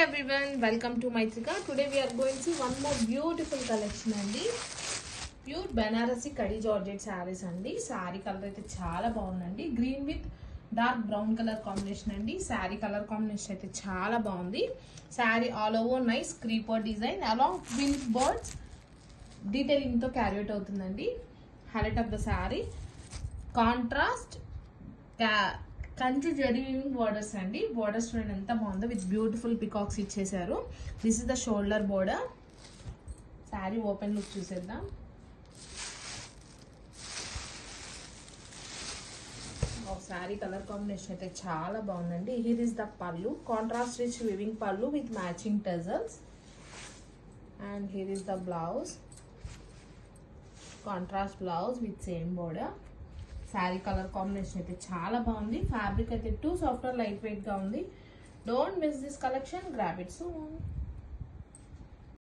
everyone, welcome to Maitrika. Today we are going to see one more beautiful collection andi. Pure Banarasi Kadi Georgette sarees andi. Saree color aithe chaala baagundi. Green with dark brown color combination andi. Saree color combination aithe chaala baagundi. Saree all over nice creeper design along with birds detailing tho carry out avutundandi. Highlight of the saree contrast Kanchi zari weaving borders అండి. Borders చూడండి ఎంత బాగుందో with beautiful peacocks ఇచ్చేసారు. This is the shoulder border. Sari open look చూసేద్దాం. Sari colour combination అయితే చాలా బాగుందండి. Here is the పల్లు, కాంట్రాస్ట్ రిచ్ వీవింగ్ పల్లు with matching tassels. And here is the blouse, contrast blouse with same border. Sari colour combination అయితే చాలా బాగుంది. ఫ్యాబ్రిక్ అయితే టూ సాఫ్ట్ లైట్ వెయిట్ గా ఉంది. Don't miss this collection, grab it soon.